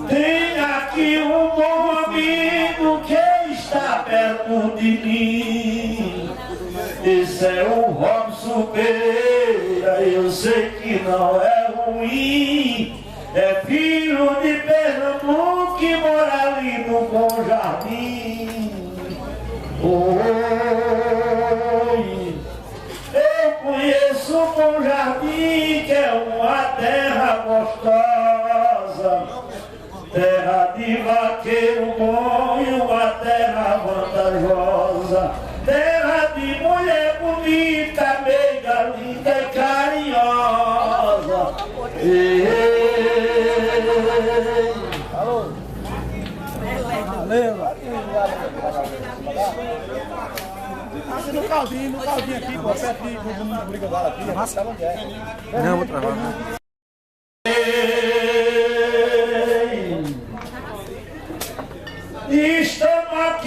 Tem aqui um bom amigo que está perto de mim. Esse é o Robson Pereira, eu sei que não é ruim. É filho de Pernambuco que mora ali no Bom Jardim. Oi, eu conheço o Bom Jardim, que é uma terra gostosa, terra de vaqueiro bom e uma terra vantajosa, terra de mulher bonita, meiga, linda e carinhosa. Alô? Valeu. No caldinho aqui, pô, perto de brigadeiro aqui, massa. Não, vou travar. Estamos aqui.